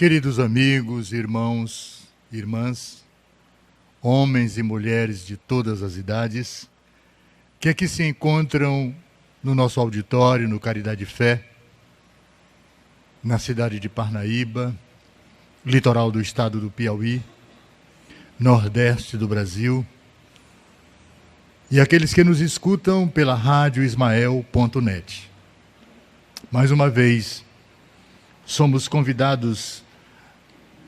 Queridos amigos, irmãos, irmãs, homens e mulheres de todas as idades, que aqui se encontram no nosso auditório, no Caridade e Fé, na cidade de Parnaíba, litoral do estado do Piauí, nordeste do Brasil, e aqueles que nos escutam pela rádio Ismael.net. Mais uma vez, somos convidados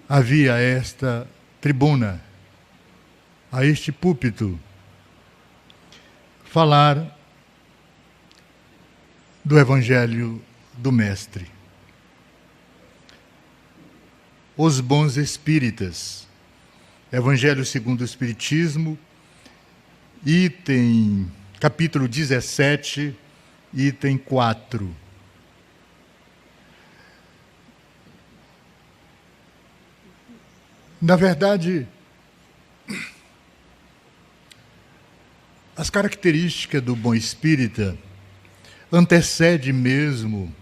a vir a esta tribuna, a este púlpito, falar do Evangelho do Mestre. Os Bons Espíritas, Evangelho segundo o Espiritismo, capítulo 17, item 4. Na verdade, as características do bom espírita antecedem mesmo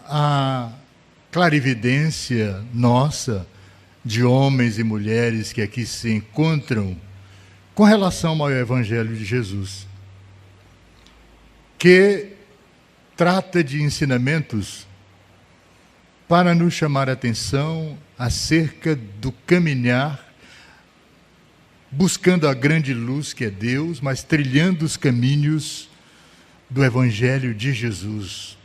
a clarividência nossa, de homens e mulheres que aqui se encontram, com relação ao Evangelho de Jesus, que trata de ensinamentos para nos chamar a atenção acerca do caminhar, buscando a grande luz que é Deus, mas trilhando os caminhos do Evangelho de Jesus,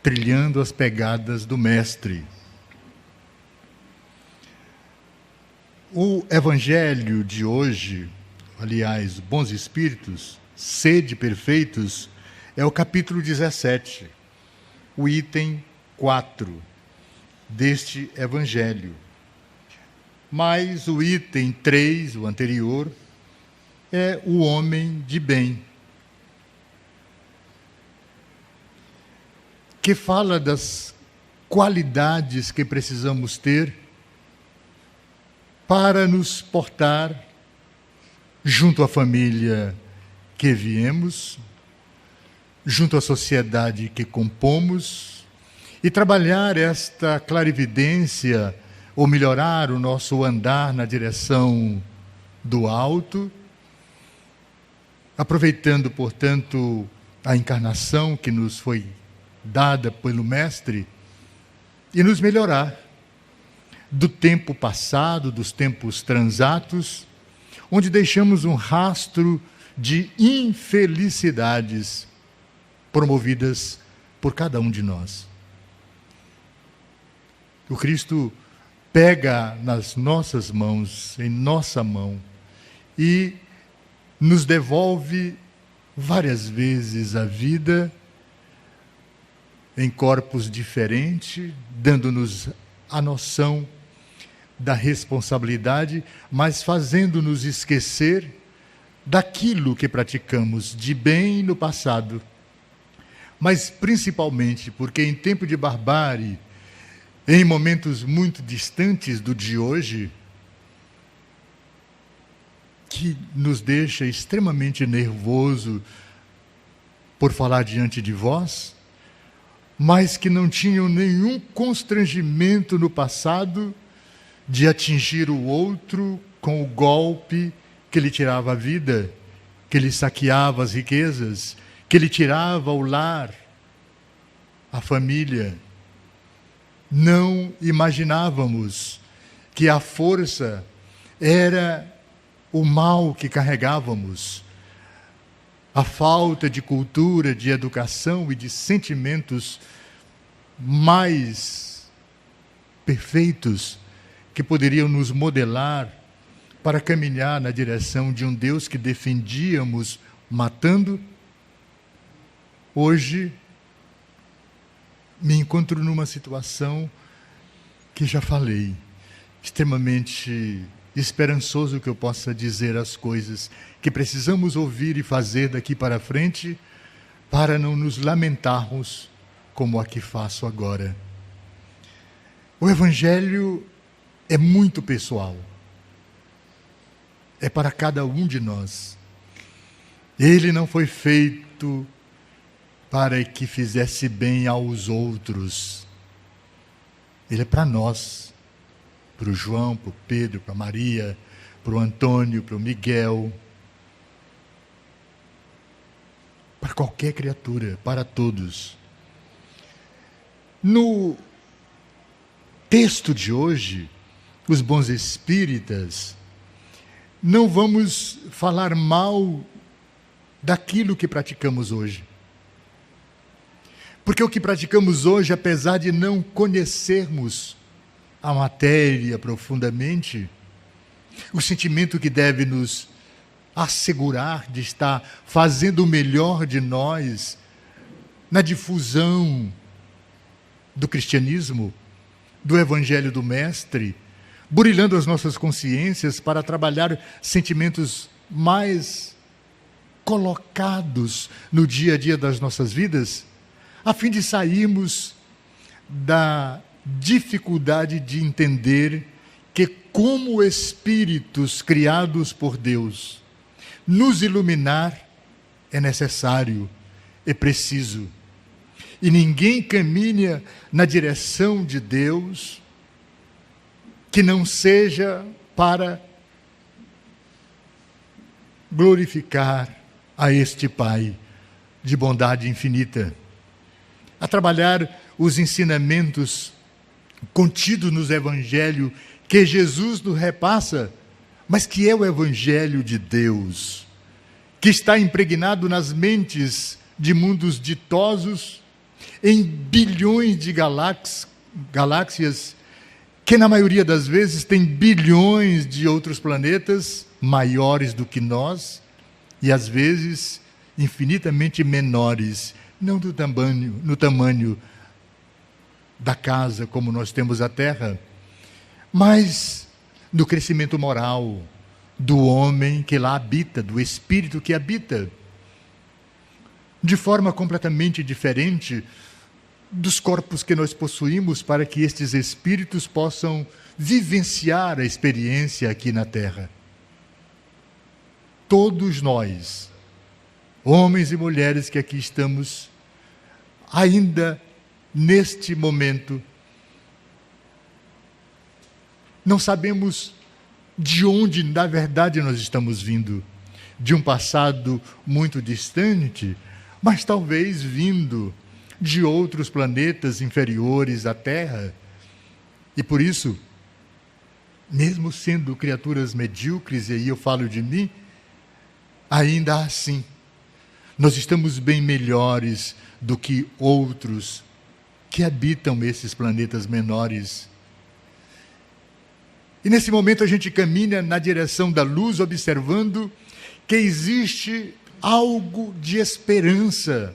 trilhando as pegadas do Mestre. O Evangelho de hoje, aliás, Bons Espíritos, Sede Perfeitos, é o capítulo 17, o item 4 deste Evangelho. Mas o item 3, o anterior, é o homem de bem, que fala das qualidades que precisamos ter para nos portar junto à família que viemos, junto à sociedade que compomos, e trabalhar esta clarividência, ou melhorar o nosso andar na direção do alto, aproveitando, portanto, a encarnação que nos foi dada pelo Mestre, e nos melhorar do tempo passado, dos tempos transatos, onde deixamos um rastro de infelicidades promovidas por cada um de nós. O Cristo pega nas nossas mãos, em nossa mão, e nos devolve várias vezes a vida em corpos diferentes, dando-nos a noção da responsabilidade, mas fazendo-nos esquecer daquilo que praticamos de bem no passado. Mas principalmente porque em tempo de barbárie, em momentos muito distantes do de hoje, que nos deixa extremamente nervoso por falar diante de vós, mas que não tinham nenhum constrangimento no passado de atingir o outro com o golpe que lhe tirava a vida, que lhe saqueava as riquezas, que lhe tirava o lar, a família. Não imaginávamos que a força era o mal que carregávamos, a falta de cultura, de educação e de sentimentos mais perfeitos que poderiam nos modelar para caminhar na direção de um Deus que defendíamos matando. Hoje, me encontro numa situação que já falei, extremamente esperançoso que eu possa dizer as coisas que precisamos ouvir e fazer daqui para frente, para não nos lamentarmos como aqui faço agora. O Evangelho é muito pessoal, é para cada um de nós. Ele não foi feito para que fizesse bem aos outros. Ele é para nós, para o João, para o Pedro, para a Maria, para o Antônio, para o Miguel, para qualquer criatura, para todos. No texto de hoje, os bons espíritas, não vamos falar mal daquilo que praticamos hoje. Porque o que praticamos hoje, apesar de não conhecermos a matéria profundamente, o sentimento que deve nos assegurar de estar fazendo o melhor de nós na difusão do cristianismo, do Evangelho do Mestre, burilando as nossas consciências para trabalhar sentimentos mais colocados no dia a dia das nossas vidas, a fim de sairmos da dificuldade de entender que, como espíritos criados por Deus, nos iluminar é necessário, é preciso. E ninguém caminha na direção de Deus que não seja para glorificar a este Pai de bondade infinita, a trabalhar os ensinamentos contidos nos Evangelhos que Jesus nos repassa, mas que é o Evangelho de Deus, que está impregnado nas mentes de mundos ditosos, em bilhões de galáxias, que na maioria das vezes tem bilhões de outros planetas maiores do que nós, e às vezes infinitamente menores, não no tamanho da casa como nós temos a Terra, mas no crescimento moral do homem que lá habita, do espírito que habita, de forma completamente diferente dos corpos que nós possuímos, para que estes espíritos possam vivenciar a experiência aqui na Terra. Todos nós, homens e mulheres que aqui estamos, ainda neste momento, não sabemos de onde, na verdade, nós estamos vindo. De um passado muito distante, mas talvez vindo de outros planetas inferiores à Terra. E por isso, mesmo sendo criaturas medíocres, e aí eu falo de mim, ainda assim, nós estamos bem melhores do que outros que habitam esses planetas menores. E nesse momento a gente caminha na direção da luz, observando que existe algo de esperança,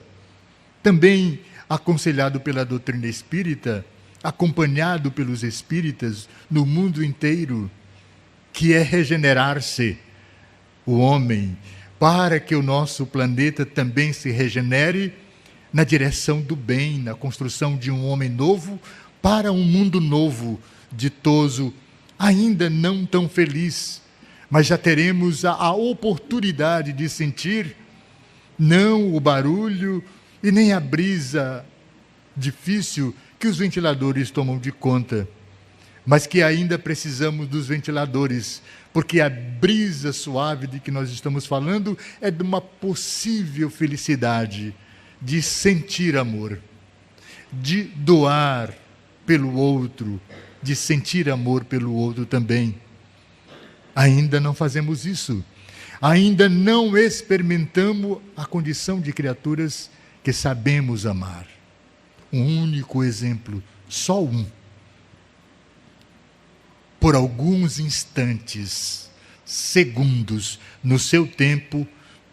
também aconselhado pela doutrina espírita, acompanhado pelos espíritas no mundo inteiro, que é regenerar-se o homem, para que o nosso planeta também se regenere na direção do bem, na construção de um homem novo, para um mundo novo, ditoso, ainda não tão feliz, mas já teremos a oportunidade de sentir não o barulho e nem a brisa difícil que os ventiladores tomam de conta, mas que ainda precisamos dos ventiladores, porque a brisa suave de que nós estamos falando é de uma possível felicidade, de sentir amor, de doar pelo outro, de sentir amor pelo outro também. Ainda não fazemos isso. Ainda não experimentamos a condição de criaturas que sabemos amar. Um único exemplo, só um. Por alguns instantes, segundos, no seu tempo,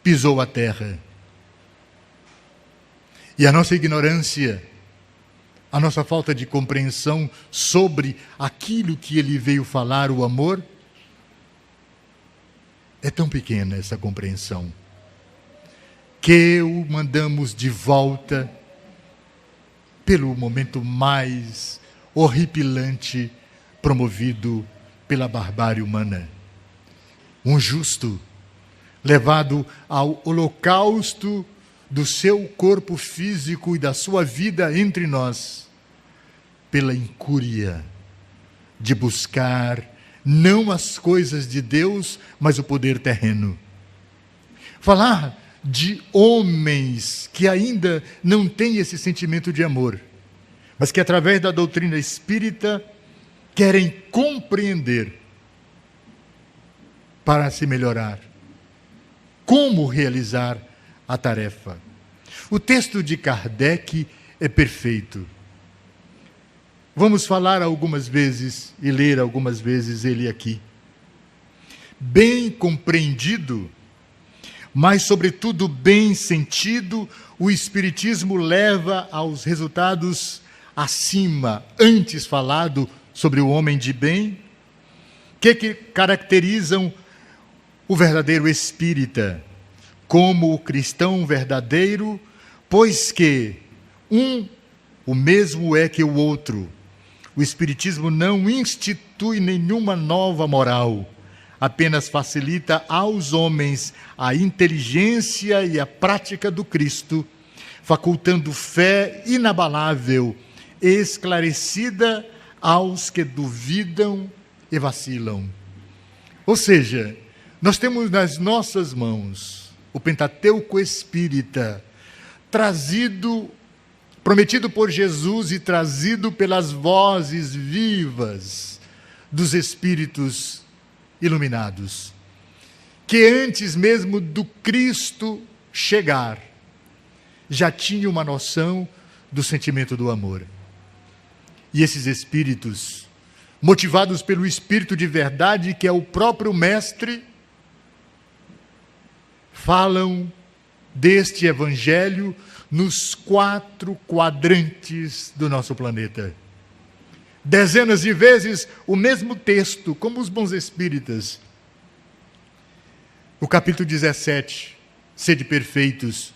pisou a terra. E a nossa ignorância, a nossa falta de compreensão sobre aquilo que ele veio falar, o amor, é tão pequena essa compreensão, que o mandamos de volta pelo momento mais horripilante promovido pela barbárie humana. Um justo levado ao holocausto do seu corpo físico e da sua vida entre nós, pela incúria de buscar não as coisas de Deus, mas o poder terreno. Falar de homens que ainda não têm esse sentimento de amor, mas que através da doutrina espírita querem compreender para se melhorar, como realizar a tarefa. O texto de Kardec é perfeito. Vamos falar algumas vezes e ler algumas vezes ele aqui. Bem compreendido, mas sobretudo bem sentido, o Espiritismo leva aos resultados acima, antes falado sobre o homem de bem, que caracterizam o verdadeiro espírita como o cristão verdadeiro, pois que o mesmo é que o outro. O Espiritismo não institui nenhuma nova moral, apenas facilita aos homens a inteligência e a prática do Cristo, facultando fé inabalável, esclarecida aos que duvidam e vacilam. Ou seja, nós temos nas nossas mãos o Pentateuco Espírita, prometido por Jesus e trazido pelas vozes vivas dos Espíritos iluminados, que antes mesmo do Cristo chegar, já tinha uma noção do sentimento do amor. E esses Espíritos, motivados pelo Espírito de verdade, que é o próprio Mestre, falam deste Evangelho nos 4 quadrantes do nosso planeta. Dezenas de vezes o mesmo texto, como os bons espíritas. O capítulo 17, Sede perfeitos,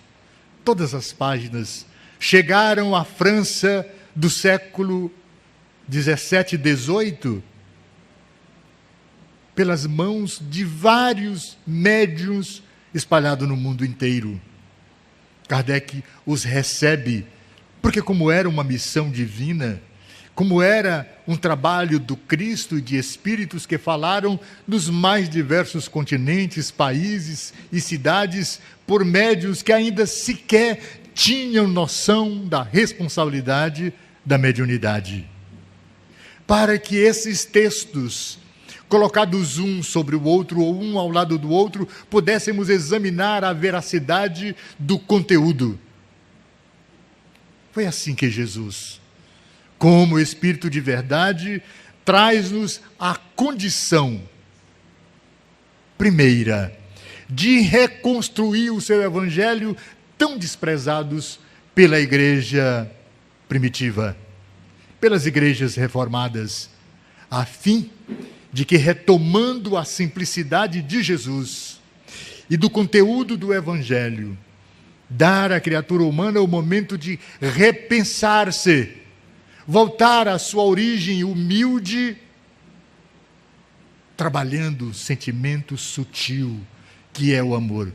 todas as páginas chegaram à França do século 17 e 18 pelas mãos de vários médiuns espalhados no mundo inteiro. Kardec os recebe, porque como era uma missão divina, como era um trabalho do Cristo e de espíritos que falaram nos mais diversos continentes, países e cidades, por médiuns que ainda sequer tinham noção da responsabilidade da mediunidade. Para que esses textos, colocados um sobre o outro ou um ao lado do outro, pudéssemos examinar a veracidade do conteúdo. Foi assim que Jesus, como Espírito de verdade, traz-nos a condição primeira de reconstruir o seu Evangelho tão desprezados pela igreja primitiva, pelas igrejas reformadas, a fim de que, retomando a simplicidade de Jesus e do conteúdo do Evangelho, dar à criatura humana o momento de repensar-se, voltar à sua origem humilde, trabalhando o sentimento sutil que é o amor,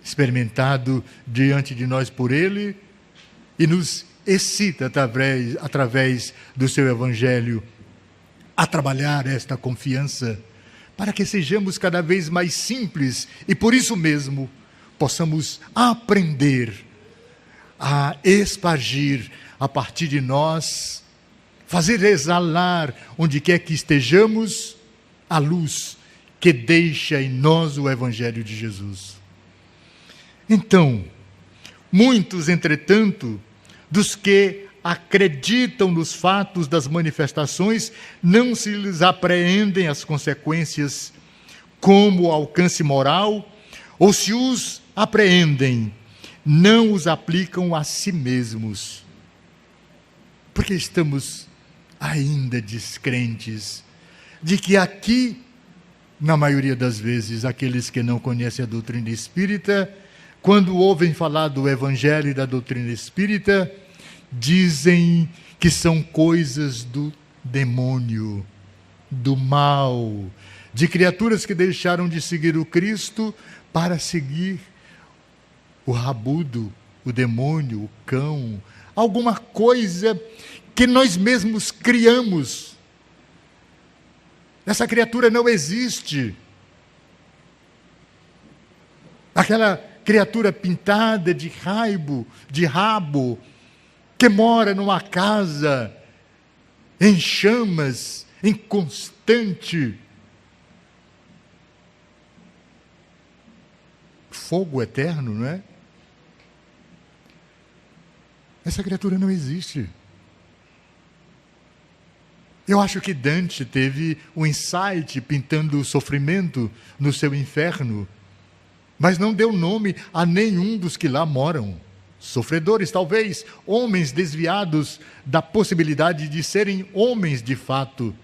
experimentado diante de nós por Ele e nos excita através do seu Evangelho a trabalhar esta confiança, para que sejamos cada vez mais simples e, por isso mesmo, possamos aprender a espargir a partir de nós, fazer exalar, onde quer que estejamos, a luz que deixa em nós o Evangelho de Jesus. Então, muitos, entretanto, dos que acreditam nos fatos das manifestações, não se lhes apreendem as consequências como o alcance moral, ou se os apreendem, não os aplicam a si mesmos. Porque estamos ainda descrentes de que aqui, na maioria das vezes, aqueles que não conhecem a doutrina espírita, quando ouvem falar do Evangelho e da doutrina espírita, dizem que são coisas do demônio, do mal, de criaturas que deixaram de seguir o Cristo para seguir o rabudo, o demônio, o cão, alguma coisa que nós mesmos criamos. Essa criatura não existe. Aquela criatura pintada de rabo, que mora numa casa em chamas, em constante fogo eterno, não é? Essa criatura não existe. Eu acho que Dante teve um insight pintando o sofrimento no seu inferno, mas não deu nome a nenhum dos que lá moram. Sofredores, talvez, homens desviados da possibilidade de serem homens de fato,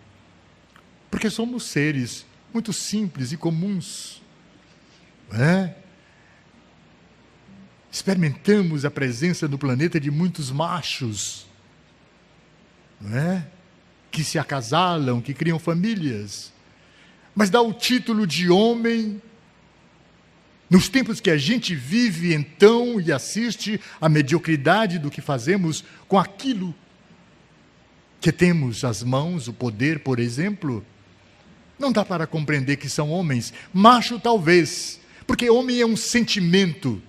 porque somos seres muito simples e comuns, não é? Experimentamos a presença no planeta de muitos machos, não é? Que se acasalam, que criam famílias, mas dá o título de homem nos tempos que a gente vive então e assiste à mediocridade do que fazemos com aquilo que temos às mãos, o poder, por exemplo. Não dá para compreender que são homens. Macho talvez, porque homem é um sentimento,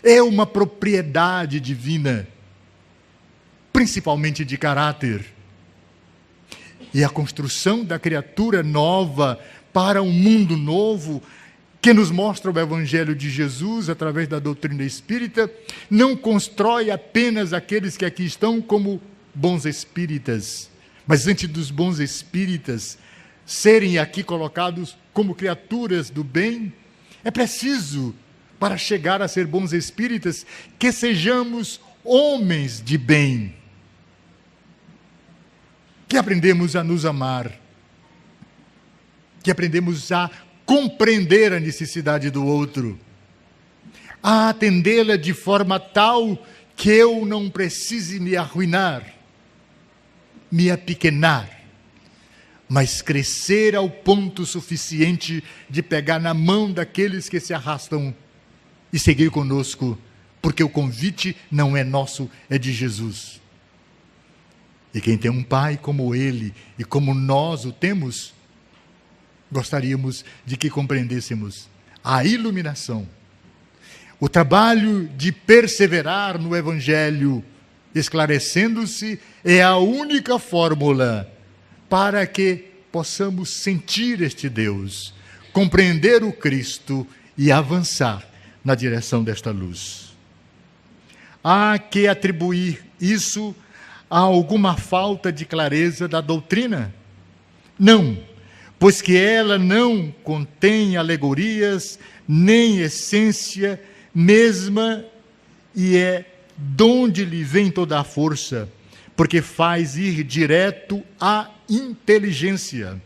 é uma propriedade divina, principalmente de caráter. E a construção da criatura nova para um mundo novo, que nos mostra o Evangelho de Jesus através da doutrina espírita, não constrói apenas aqueles que aqui estão como bons espíritas, mas antes dos bons espíritas serem aqui colocados como criaturas do bem, é preciso, para chegar a ser bons espíritas, que sejamos homens de bem, que aprendemos a nos amar, que aprendemos a compreender a necessidade do outro, a atendê-la de forma tal que eu não precise me arruinar, me apequenar, mas crescer ao ponto suficiente de pegar na mão daqueles que se arrastam e seguir conosco, porque o convite não é nosso, é de Jesus. E quem tem um pai como ele e como nós o temos, gostaríamos de que compreendêssemos a iluminação, o trabalho de perseverar no Evangelho, esclarecendo-se, é a única fórmula para que possamos sentir este Deus, compreender o Cristo e avançar na direção desta luz. Há que atribuir isso a alguma falta de clareza da doutrina? Não, pois que ela não contém alegorias, nem essência mesma, e é donde lhe vem toda a força, porque faz ir direto à inteligência.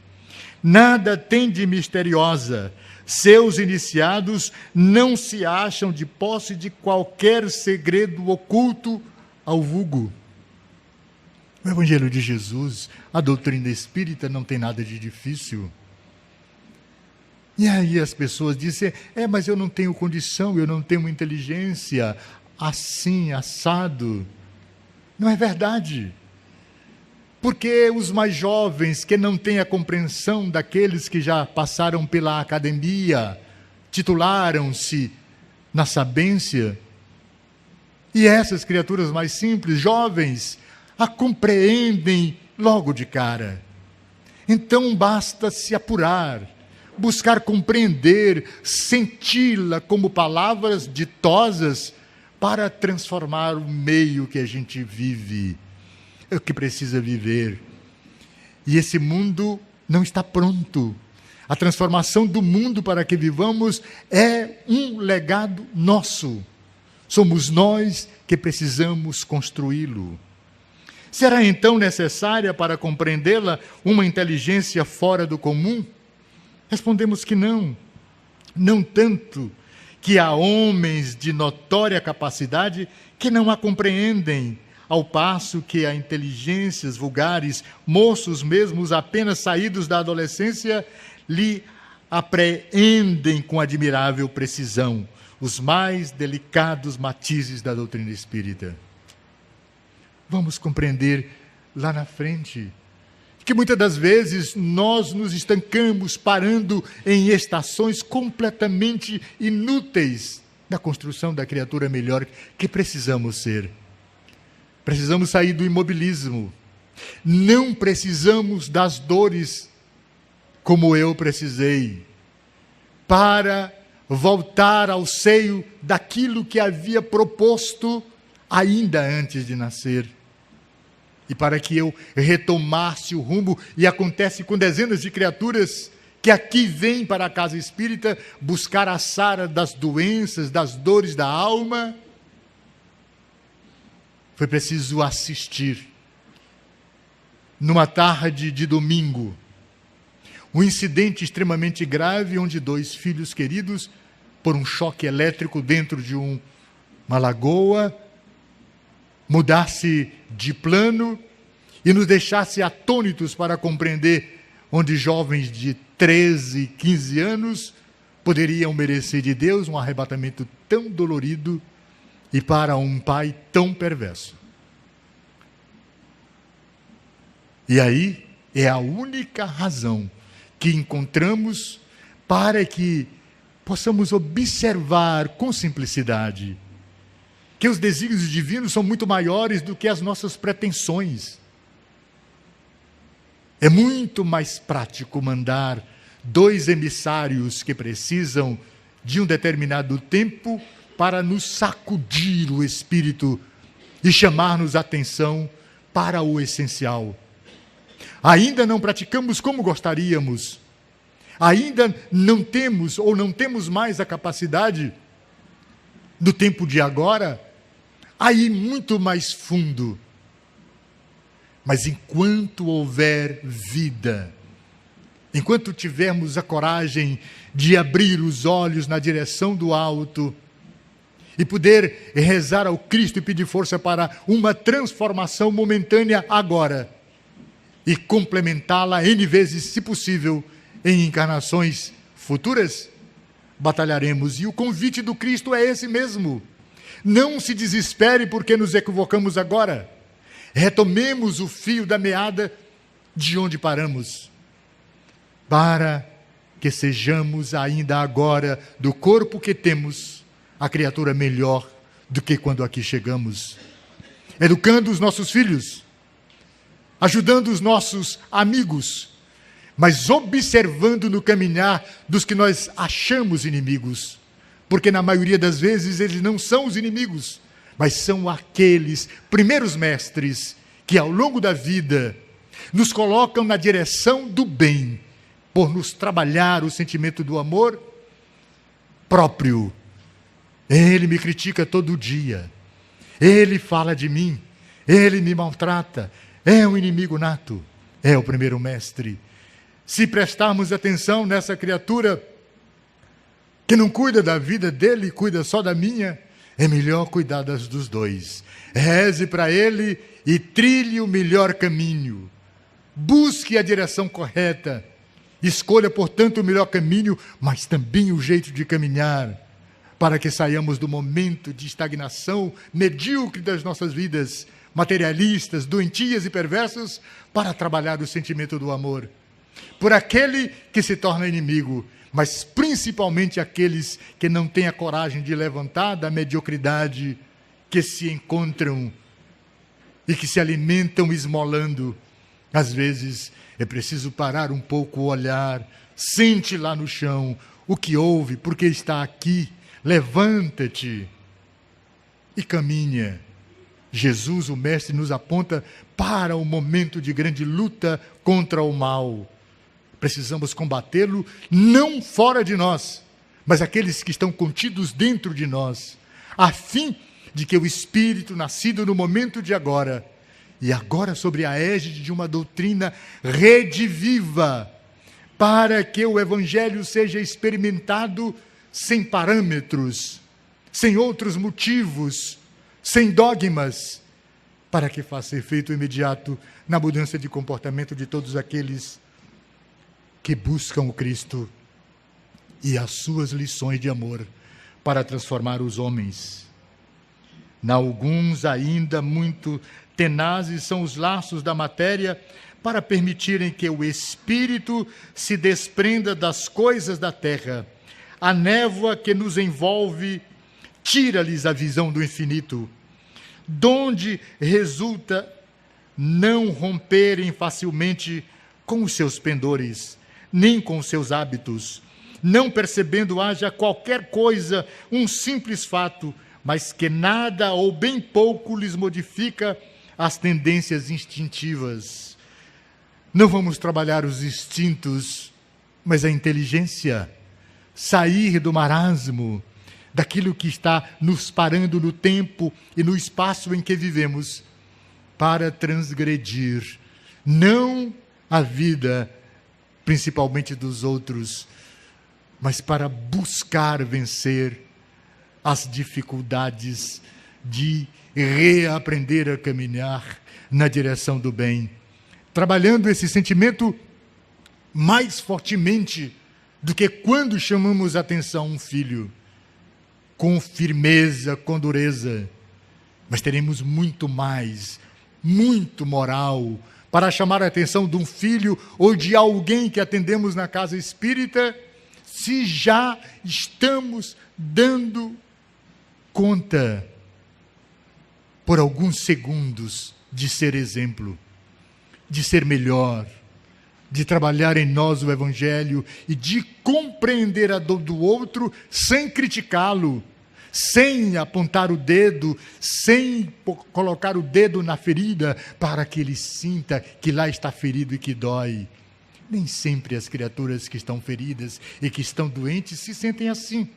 Nada tem de misteriosa. Seus iniciados não se acham de posse de qualquer segredo oculto ao vulgo. O Evangelho de Jesus, a doutrina espírita, não tem nada de difícil. E aí as pessoas dizem, mas eu não tenho condição, eu não tenho inteligência, assim, assado. Não é verdade. Porque os mais jovens, que não têm a compreensão daqueles que já passaram pela academia, titularam-se na sabência, e essas criaturas mais simples, jovens, a compreendem logo de cara. Então basta se apurar, buscar compreender, senti-la como palavras ditosas para transformar o meio que a gente vive, é o que precisa viver. E esse mundo não está pronto. A transformação do mundo para que vivamos é um legado nosso. Somos nós que precisamos construí-lo. Será então necessária para compreendê-la uma inteligência fora do comum? Respondemos que não. Não tanto que há homens de notória capacidade que não a compreendem, ao passo que há inteligências vulgares, moços mesmos apenas saídos da adolescência, lhe apreendem com admirável precisão os mais delicados matizes da doutrina espírita. vamos compreender lá na frente que muitas das vezes nós nos estancamos parando em estações completamente inúteis na construção da criatura melhor que precisamos ser. Precisamos sair do imobilismo. Não precisamos das dores como eu precisei para voltar ao seio daquilo que havia proposto ainda antes de nascer. E para que eu retomasse o rumo, e acontece com dezenas de criaturas que aqui vêm para a casa espírita buscar a sara das doenças, das dores da alma, foi preciso assistir, numa tarde de domingo, um incidente extremamente grave, onde 2 filhos queridos, por um choque elétrico dentro de uma lagoa, mudasse de plano e nos deixasse atônitos para compreender onde jovens de 13, 15 anos poderiam merecer de Deus um arrebatamento tão dolorido e para um pai tão perverso. E aí é a única razão que encontramos para que possamos observar com simplicidade que os desígnios divinos são muito maiores do que as nossas pretensões. É muito mais prático mandar 2 emissários que precisam de um determinado tempo para nos sacudir o espírito e chamar-nos a atenção para o essencial. Ainda não praticamos como gostaríamos. Ainda não temos ou não temos mais a capacidade do tempo de agora a ir muito mais fundo. Mas enquanto houver vida, enquanto tivermos a coragem de abrir os olhos na direção do alto e poder rezar ao Cristo e pedir força para uma transformação momentânea agora e complementá-la N vezes, se possível, em encarnações futuras, batalharemos. E o convite do Cristo é esse mesmo. Não se desespere porque nos equivocamos agora. Retomemos o fio da meada de onde paramos, para que sejamos ainda agora, do corpo que temos, a criatura melhor do que quando aqui chegamos. Educando os nossos filhos, ajudando os nossos amigos, mas observando no caminhar dos que nós achamos inimigos, porque na maioria das vezes eles não são os inimigos, mas são aqueles primeiros mestres que ao longo da vida nos colocam na direção do bem, por nos trabalhar o sentimento do amor próprio. Ele me critica todo dia, ele fala de mim, ele me maltrata, é um inimigo nato, é o primeiro mestre. Se prestarmos atenção nessa criatura que não cuida da vida dele, cuida só da minha, é melhor cuidar das dos dois. Reze para ele e trilhe o melhor caminho. Busque a direção correta. Escolha, portanto, o melhor caminho, mas também o jeito de caminhar, para que saiamos do momento de estagnação medíocre das nossas vidas, materialistas, doentias e perversas, para trabalhar o sentimento do amor. Por aquele que se torna inimigo, mas principalmente aqueles que não têm a coragem de levantar da mediocridade que se encontram e que se alimentam esmolando. Às vezes é preciso parar um pouco o olhar, sente lá no chão o que houve, porque está aqui, levanta-te e caminha. Jesus, o Mestre, nos aponta para o momento de grande luta contra o mal. Precisamos combatê-lo não fora de nós, mas aqueles que estão contidos dentro de nós, a fim de que o Espírito, nascido no momento de agora, e agora sobre a égide de uma doutrina rediviva, para que o Evangelho seja experimentado sem parâmetros, sem outros motivos, sem dogmas, para que faça efeito imediato na mudança de comportamento de todos aqueles que buscam o Cristo e as suas lições de amor para transformar os homens. Alguns ainda muito tenazes são os laços da matéria para permitirem que o espírito se desprenda das coisas da terra. A névoa que nos envolve tira-lhes a visão do infinito, donde resulta não romperem facilmente com os seus pendores, nem com os seus hábitos, não percebendo haja qualquer coisa, um simples fato, mas que nada ou bem pouco lhes modifica as tendências instintivas. Não vamos trabalhar os instintos, mas a inteligência, sair do marasmo, daquilo que está nos parando no tempo e no espaço em que vivemos, para transgredir, não a vida, principalmente dos outros, mas para buscar vencer as dificuldades de reaprender a caminhar na direção do bem, trabalhando esse sentimento mais fortemente do que quando chamamos a atenção a um filho, com firmeza, com dureza, mas teremos muito mais, muito moral, para chamar a atenção de um filho ou de alguém que atendemos na casa espírita, se já estamos dando conta, por alguns segundos, de ser exemplo, de ser melhor, de trabalhar em nós o Evangelho e de compreender a dor do outro sem criticá-lo, sem apontar o dedo, sem colocar o dedo na ferida para que ele sinta que lá está ferido e que dói. Nem sempre as criaturas que estão feridas e que estão doentes se sentem assim,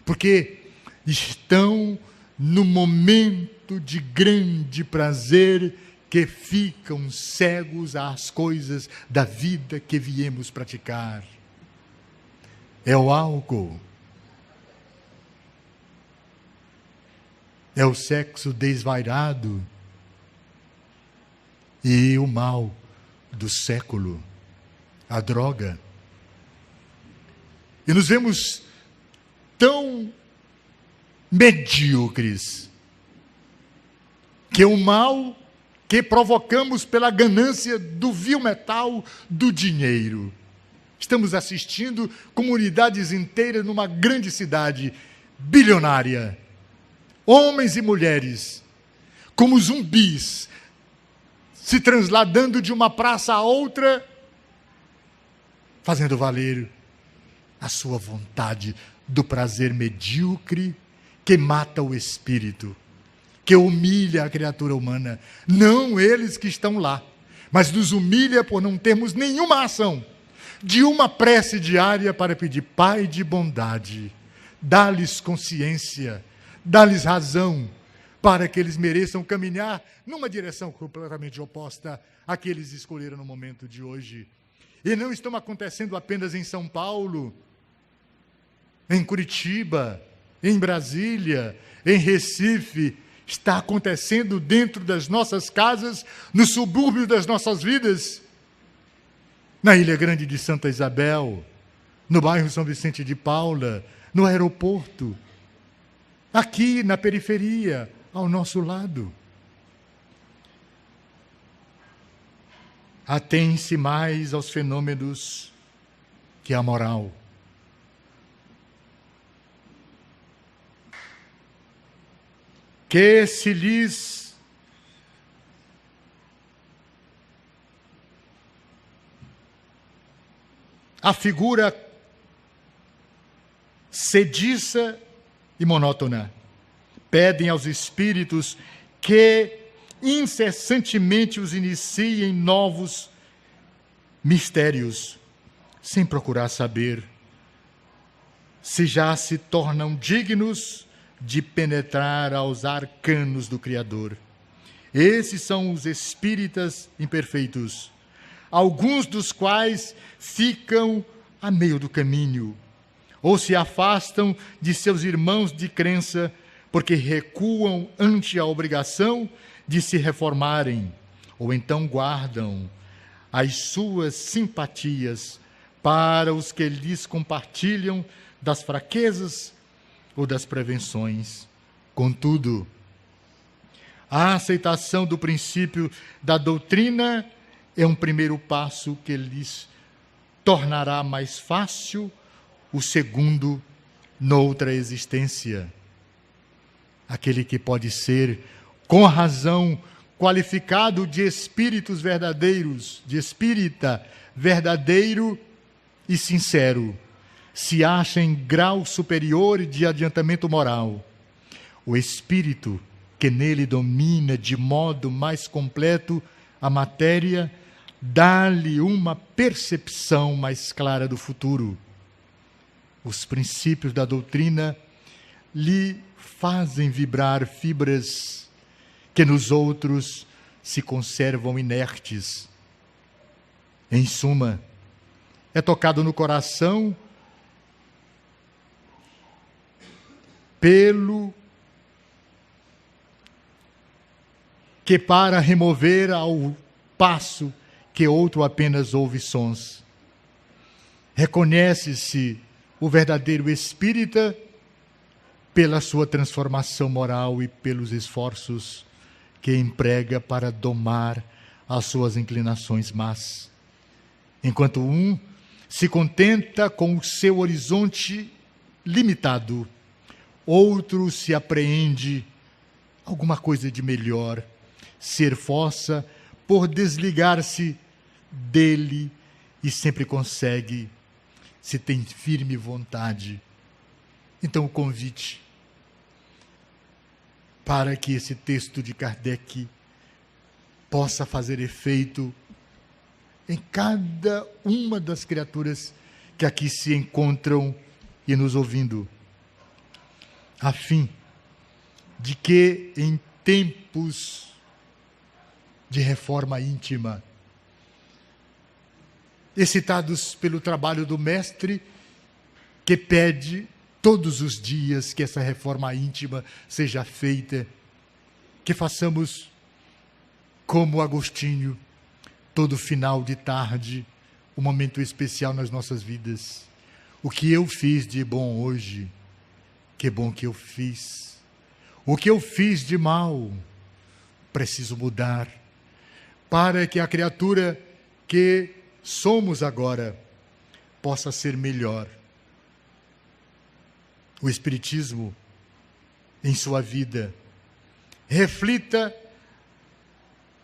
porque estão no momento de grande prazer que ficam cegos às coisas da vida que viemos praticar. É o álcool, é o sexo desvairado e o mal do século, a droga. E nos vemos tão medíocres que o mal que provocamos pela ganância do vil metal do dinheiro. Estamos assistindo comunidades inteiras numa grande cidade bilionária, homens e mulheres, como zumbis, se transladando de uma praça a outra, fazendo valer a sua vontade do prazer medíocre que mata o espírito, que humilha a criatura humana. Não eles que estão lá, mas nos humilha por não termos nenhuma ação de uma prece diária para pedir: Pai de bondade, dá-lhes consciência, dá-lhes razão, para que eles mereçam caminhar numa direção completamente oposta à que eles escolheram no momento de hoje. E não estão acontecendo apenas em São Paulo, em Curitiba, em Brasília, em Recife. Está acontecendo dentro das nossas casas, no subúrbio das nossas vidas, na Ilha Grande de Santa Isabel, no bairro São Vicente de Paula, no aeroporto, aqui na periferia, ao nosso lado. Atém-se mais aos fenômenos que a moral. Que se lhes afigura sediça e monótona. Pedem aos espíritos que incessantemente os iniciem novos mistérios, sem procurar saber se já se tornam dignos de penetrar aos arcanos do Criador. Esses são os espíritas imperfeitos, alguns dos quais ficam a meio do caminho, ou se afastam de seus irmãos de crença, porque recuam ante a obrigação de se reformarem, ou então guardam as suas simpatias para os que lhes compartilham das fraquezas ou das prevenções. Contudo, A aceitação do princípio da doutrina é um primeiro passo que lhes tornará mais fácil o segundo noutra existência. Aquele que pode ser, com razão, qualificado de espíritos verdadeiros, de espírita verdadeiro e sincero, se acha em grau superior de adiantamento moral. O espírito que nele domina de modo mais completo a matéria, dá-lhe uma percepção mais clara do futuro. Os princípios da doutrina lhe fazem vibrar fibras que nos outros se conservam inertes. Em suma, é tocado no coração pelo que para remover ao passo que outro apenas ouve sons. Reconhece-se o verdadeiro espírita pela sua transformação moral e pelos esforços que emprega para domar as suas inclinações más. Enquanto um se contenta com o seu horizonte limitado, outro se apreende alguma coisa de melhor, se esforça por desligar-se dele e sempre consegue, se tem firme vontade. Então o convite para que esse texto de Kardec possa fazer efeito em cada uma das criaturas que aqui se encontram e nos ouvindo, a fim de que em tempos de reforma íntima, excitados pelo trabalho do Mestre, que pede todos os dias que essa reforma íntima seja feita, que façamos como Agostinho, todo final de tarde, um momento especial nas nossas vidas. O que eu fiz de bom hoje, que bom que eu fiz. O que eu fiz de mal, preciso mudar, para que a criatura que somos agora possa ser melhor. O Espiritismo, em sua vida, reflita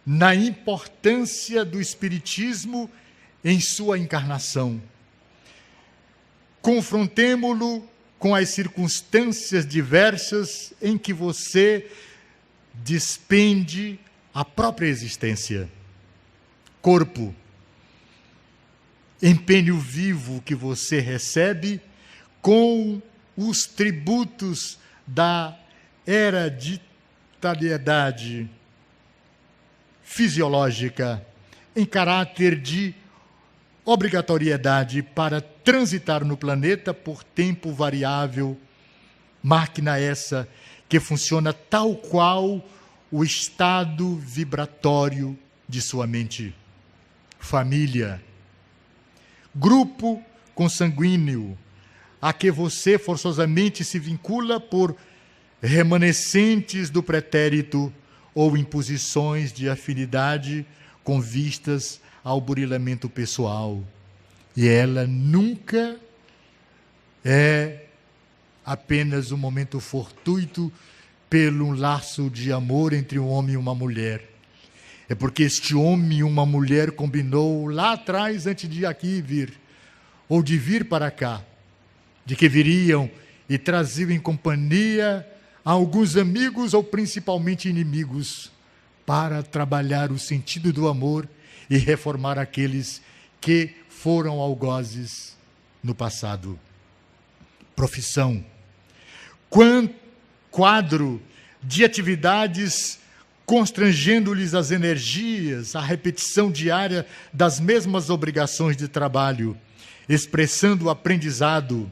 na importância do Espiritismo em sua encarnação. Confrontemo-lo com as circunstâncias diversas em que você despende a própria existência. Corpo, empenho vivo que você recebe com os tributos da hereditariedade fisiológica, em caráter de obrigatoriedade para transitar no planeta por tempo variável, máquina essa que funciona tal qual o estado vibratório de sua mente. Família, grupo consanguíneo, a que você forçosamente se vincula por remanescentes do pretérito ou imposições de afinidade com vistas ao burilamento pessoal. E ela nunca é apenas um momento fortuito pelo laço de amor entre um homem e uma mulher. É porque este homem e uma mulher combinou lá atrás, antes de aqui vir, ou de vir para cá, de que viriam e traziam em companhia alguns amigos ou principalmente inimigos para trabalhar o sentido do amor e reformar aqueles que foram algozes no passado. Profissão. Quadro de atividades constrangendo-lhes as energias, a repetição diária das mesmas obrigações de trabalho, expressando o aprendizado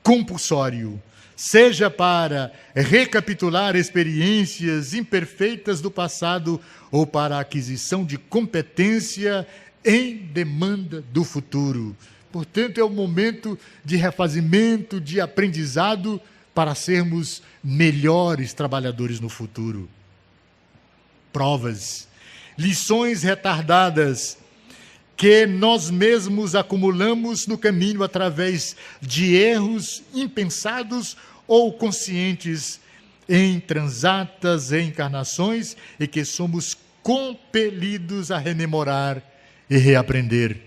compulsório, seja para recapitular experiências imperfeitas do passado ou para a aquisição de competência em demanda do futuro. Portanto, é um momento de refazimento, de aprendizado para sermos melhores trabalhadores no futuro. provas, lições retardadas que nós mesmos acumulamos no caminho através de erros impensados ou conscientes em transatas encarnações e que somos compelidos a rememorar e reaprender.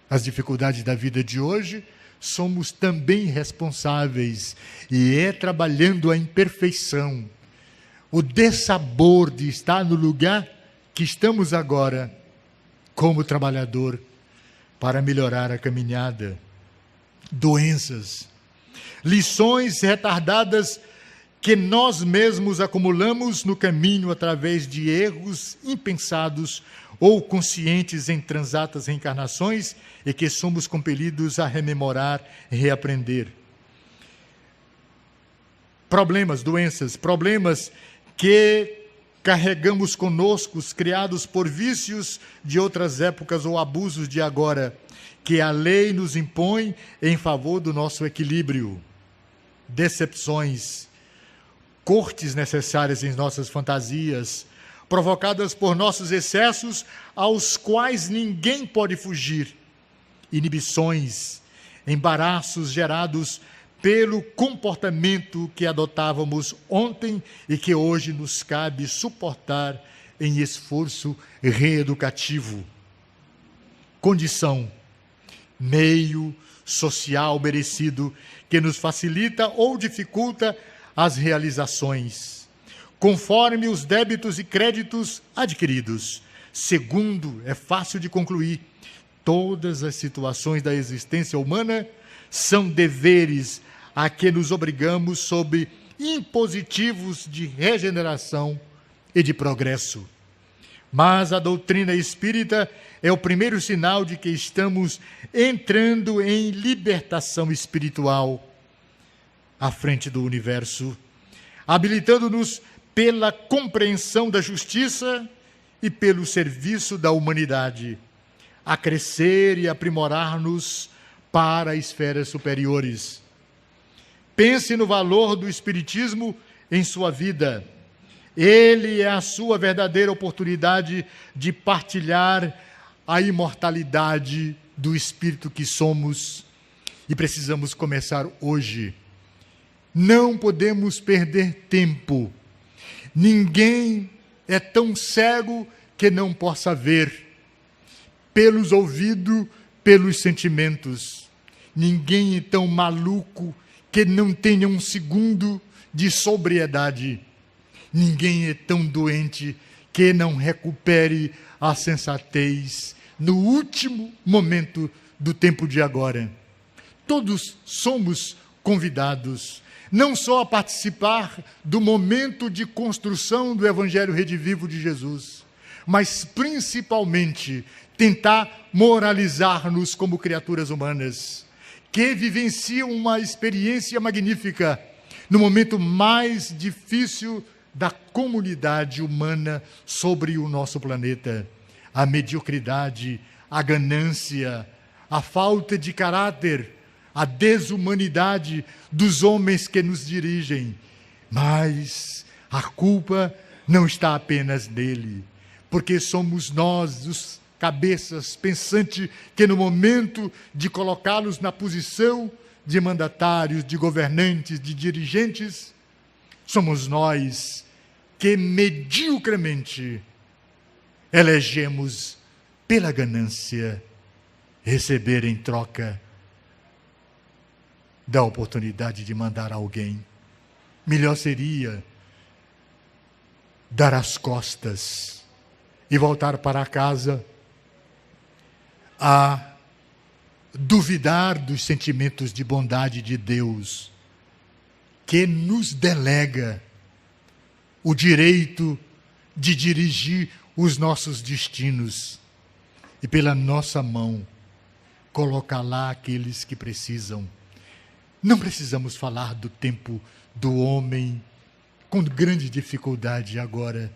As dificuldades da vida de hoje somos também responsáveis, e é trabalhando a imperfeição, o dessabor de estar no lugar que estamos agora, como trabalhador, para melhorar a caminhada. Doenças, lições retardadas que nós mesmos acumulamos no caminho através de erros impensados ou conscientes em transatas reencarnações e que somos compelidos a rememorar e reaprender. Problemas, doenças, problemas que carregamos conosco, criados por vícios de outras épocas ou abusos de agora, que a lei nos impõe em favor do nosso equilíbrio. Decepções, cortes necessárias em nossas fantasias, provocadas por nossos excessos, aos quais ninguém pode fugir. Inibições, embaraços gerados pelo comportamento que adotávamos ontem e que hoje nos cabe suportar em esforço reeducativo. Condição, meio social merecido que nos facilita ou dificulta as realizações, conforme os débitos e créditos adquiridos. Segundo, é fácil de concluir, todas as situações da existência humana são deveres a que nos obrigamos sob impositivos de regeneração e de progresso. Mas a doutrina espírita é o primeiro sinal de que estamos entrando em libertação espiritual à frente do universo, habilitando-nos pela compreensão da justiça e pelo serviço da humanidade, a crescer e aprimorar-nos para esferas superiores. Pense no valor do Espiritismo em sua vida. Ele é a sua verdadeira oportunidade de partilhar a imortalidade do Espírito que somos, e precisamos começar hoje. Não podemos perder tempo. Ninguém é tão cego que não possa ver, pelos ouvidos, pelos sentimentos. Ninguém é tão maluco que não tenha um segundo de sobriedade. Ninguém é tão doente que não recupere a sensatez no último momento do tempo de agora. Todos somos convidados, não só a participar do momento de construção do Evangelho Redivivo de Jesus, mas principalmente tentar moralizar-nos como criaturas humanas, que vivenciam uma experiência magnífica no momento mais difícil da comunidade humana sobre o nosso planeta. A mediocridade, a ganância, a falta de caráter, a desumanidade dos homens que nos dirigem. Mas a culpa não está apenas nele, porque somos nós, os cabeças pensantes, que no momento de colocá-los na posição de mandatários, de governantes, de dirigentes, somos nós que mediocremente elegemos pela ganância receber em troca da oportunidade de mandar alguém. Melhor seria dar as costas e voltar para casa a duvidar dos sentimentos de bondade de Deus, que nos delega o direito de dirigir os nossos destinos e pela nossa mão colocar lá aqueles que precisam. Não precisamos falar do tempo do homem com grande dificuldade agora.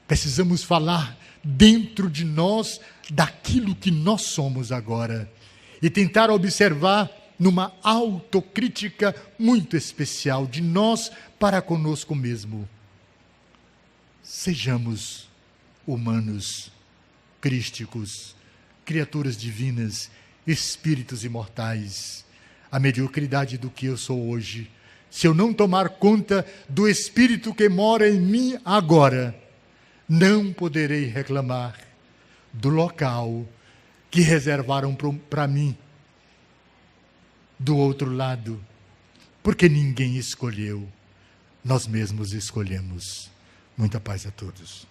Precisamos falar dentro de nós daquilo que nós somos agora e tentar observar numa autocrítica muito especial de nós para conosco mesmo. Sejamos humanos, crísticos, criaturas divinas, espíritos imortais, a mediocridade do que eu sou hoje, se eu não tomar conta do Espírito que mora em mim agora, não poderei reclamar do local que reservaram para mim do outro lado, porque ninguém escolheu, nós mesmos escolhemos. Muita paz a todos.